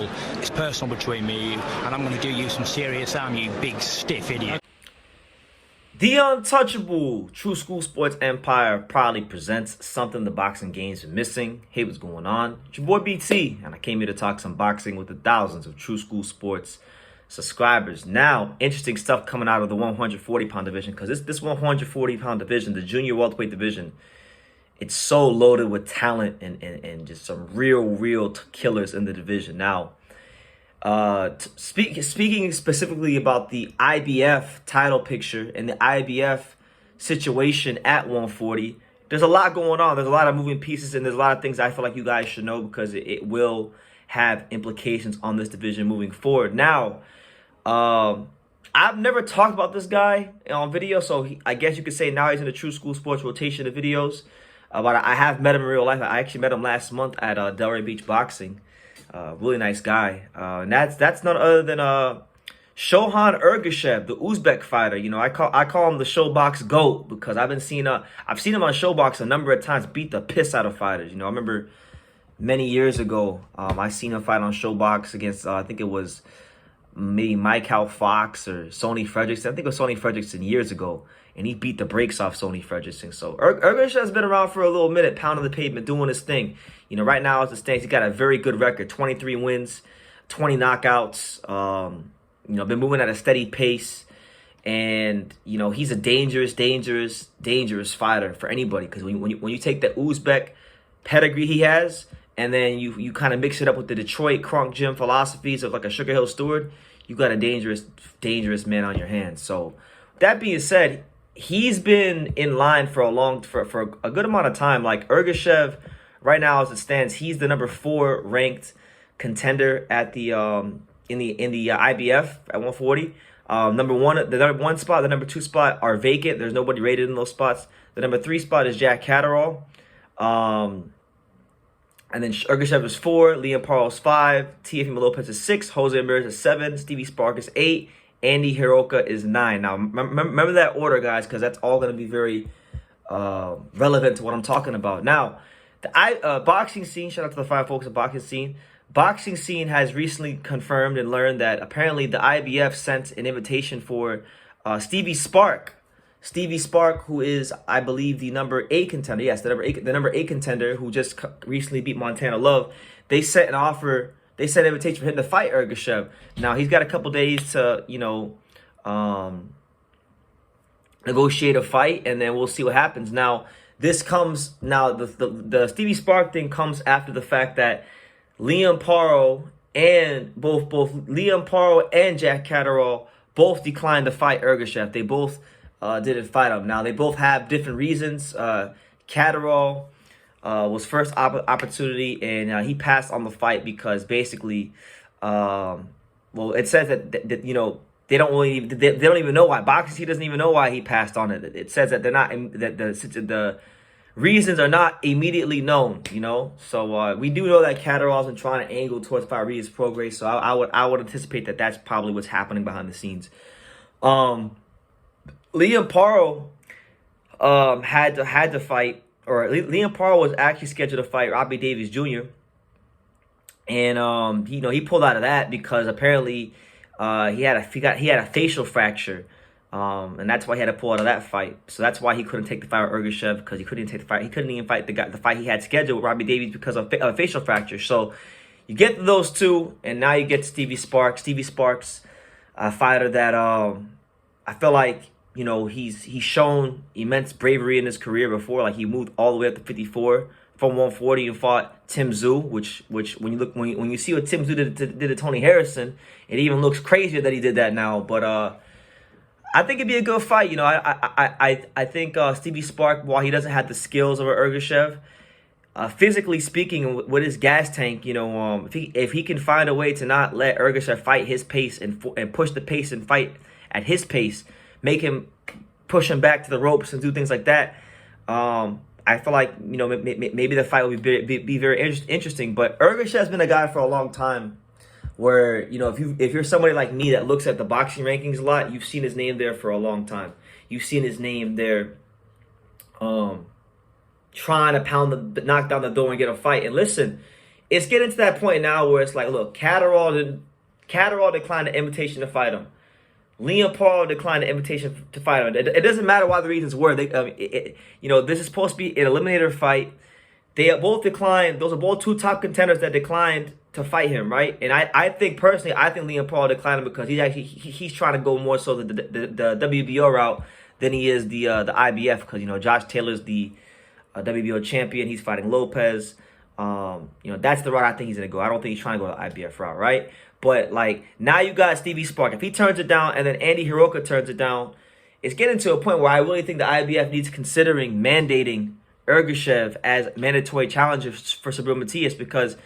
personal. It's personal between me and you, and I'm going to do you some serious harm, you big stiff idiot. The Untouchable True School Sports Empire proudly presents something the boxing game's been missing. Hey, what's going on? It's your boy BT, and I came here to talk some boxing with the thousands of True School Sports subscribers. Now, interesting stuff coming out of the 140-pound division, because this 140-pound division, the junior welterweight division, it's so loaded with talent and just some real killers in the division. Now, speaking specifically about the IBF title picture and the IBF situation at 140, there's a lot going on. There's a lot of moving pieces, and there's a lot of things I feel like you guys should know, because it will have implications on this division moving forward. Now, I've never talked about this guy on video, so I guess you could say now he's in the True School Sports rotation of videos. But I have met him in real life. I actually met him last month at Delray Beach Boxing. Really nice guy. And that's none other than Shohan Ergashev, the Uzbek fighter. You know, I call him the Showbox GOAT, because I've seen him on Showbox a number of times beat the piss out of fighters. You know, I remember many years ago, I seen him fight on Showbox against I think it was maybe Michael Fox or Sonny Fredrickson. I think it was Sonny Fredrickson years ago, and he beat the brakes off Sonny Fredrickson. So Ergashev's been around for a little minute, pounding the pavement, doing his thing. You know, right now as it stands, he got a very good record: 23 wins, 20 knockouts. You know, been moving at a steady pace, and you know he's a dangerous fighter for anybody. Because when you take the Uzbek pedigree he has, and then you kind of mix it up with the Detroit Kronk Gym philosophies of like a Sugar Hill Stewart, you got a dangerous man on your hands. So that being said, he's been in line for a good amount of time. Like Ergashev, right now as it stands, he's the number 4 ranked contender at the in the IBF at 140. The number 1 spot, the number 2 spot are vacant. There's nobody rated in those spots. The number 3 spot is Jack Catterall. And then Ergashev is 4, Liam Parle is 5, Teofimo Lopez is 6, Jose Ramirez is 7, Stevie Spark is 8, Andy Hiroka is 9. Now, remember that order, guys, because that's all going to be very relevant to what I'm talking about. Now, the boxing scene, shout out to the fine folks at boxing scene has recently confirmed and learned that apparently the IBF sent an invitation for Stevie Spark. Stevie Spark, who is, I believe, the number 8 contender. Yes, the number 8 contender who just recently beat Montana Love. They sent an offer. They sent an invitation for him to fight Ergashev. Now, he's got a couple days to, you know, negotiate a fight, and then we'll see what happens. Now, this comes, the Stevie Spark thing comes after the fact that Liam Parle and both Liam Parle and Jack Catterall both declined to fight Ergashev. They both didn't fight him. Now, they both have different reasons. Catterall was first opportunity, and he passed on the fight because basically, well, it says that you know, they don't even know why. Boxing Scene doesn't even know why he passed on it. It says that they're not, that the reasons are not immediately known, you know. So we do know that Catterall's been trying to angle towards Farias Prograis. So I would anticipate that that's probably what's happening behind the scenes. Liam Parle had to fight, or Liam Parle was actually scheduled to fight Robbie Davies Jr. And he pulled out of that because apparently he had a facial fracture, and that's why he had to pull out of that fight. So that's why he couldn't take the fight with Ergashev, because he couldn't take the fight. He couldn't even fight the fight he had scheduled with Robbie Davies because of a facial fracture. So you get those two, and now you get Stevie Sparks. Stevie Sparks, a fighter that I feel like, you know, he's shown immense bravery in his career before. Like, he moved all the way up to 54 from 140 and fought Tim Tszyu, which when you see what Tim Tszyu did to Tony Harrison, it even looks crazier that he did that now. But I think it'd be a good fight. You know, I think Stevie Spark, while he doesn't have the skills of Ergashev, physically speaking, with his gas tank, you know, if he can find a way to not let Ergashev fight his pace and push the pace and fight at his pace, make him push him back to the ropes and do things like that, I feel like, you know, maybe the fight will be very interesting. But Ergashev's been a guy for a long time where, you know, if you're somebody like me that looks at the boxing rankings a lot, you've seen his name there for a long time. You've seen his name there trying to knock down the door and get a fight. And listen, it's getting to that point now where it's like, look, Catterall declined the invitation to fight him. Liam Paul declined the invitation to fight him. It doesn't matter why the reasons were. This is supposed to be an eliminator fight. They have both declined. Those are both two top contenders that declined to fight him, right? And I think personally, I think Liam Paul declined him because he's trying to go more so the WBO route than he is the IBF, because Josh Taylor's the WBO champion. He's fighting Lopez. That's the route I think he's gonna go. I don't think he's trying to go the IBF route, right? But like now you got Stevie Spark. If he turns it down and then Andy Hiroka turns it down, it's getting to a point where I really think the IBF needs considering mandating Ergashev as mandatory challenger for Subriel Matias, because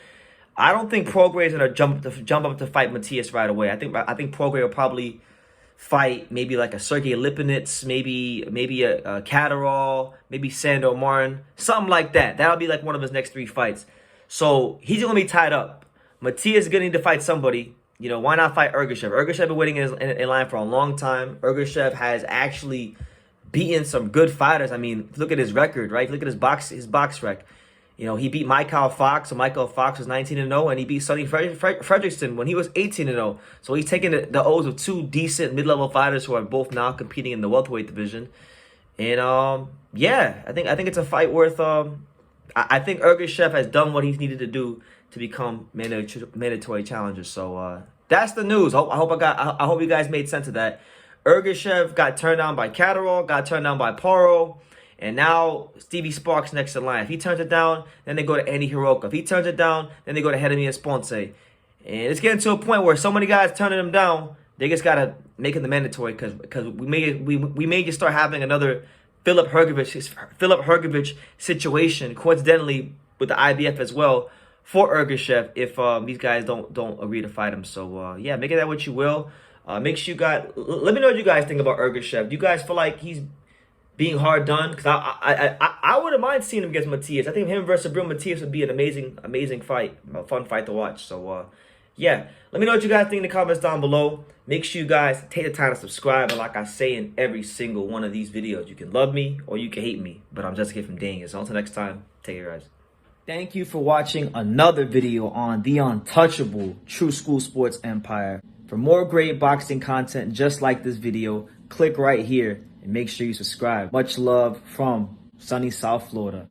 I don't think Prograis is gonna jump up to fight Matias right away. I think Prograis will probably fight maybe like a Sergey Lipinets, maybe a Catterall, maybe Sandor Martin, something like that. That'll be like one of his next 3 fights. So he's gonna be tied up. Matias is gonna need to fight somebody. Why not fight Ergashev? Ergashev been waiting in line for a long time. Ergashev has actually beaten some good fighters. I mean, look at his record, right? Look at his box rec. He beat Michael Fox, so Michael Fox was 19-0, and he beat Sonny Fredrickson when he was 18-0. So he's taking the O's of 2 decent mid-level fighters who are both now competing in the welterweight division. And yeah, I think it's a fight worth. I think Ergashev has done what he's needed to do to become mandatory challenger. So that's the news. I hope you guys made sense of that. Ergashev got turned down by Catterall, got turned down by Poro, and now Stevie Sparks next in line. If he turns it down, then they go to Andy Hiroka. If he turns it down, then they go to Jeremy Esponce. And it's getting to a point where so many guys turning him down, they just gotta make it the mandatory, because we may just start having another Filip Hrgovic situation, coincidentally with the IBF as well, for Ergashev if these guys don't agree to fight him. So yeah, make it that what you will. Make sure you guys let me know what you guys think about Ergashev. Do you guys feel like he's being hard done? Because I wouldn't mind seeing him against Matias. I think him versus Subriel Matias would be an amazing fight, a fun fight to watch. So yeah, let me know what you guys think in the comments down below. Make sure you guys take the time to subscribe. And like I say in every single one of these videos, you can love me or you can hate me, but I'm just here from Daniel. So until next time, take care, guys. Thank you for watching another video on the untouchable True School Sports Empire. For more great boxing content just like this video, click right here and make sure you subscribe. Much love from sunny South Florida.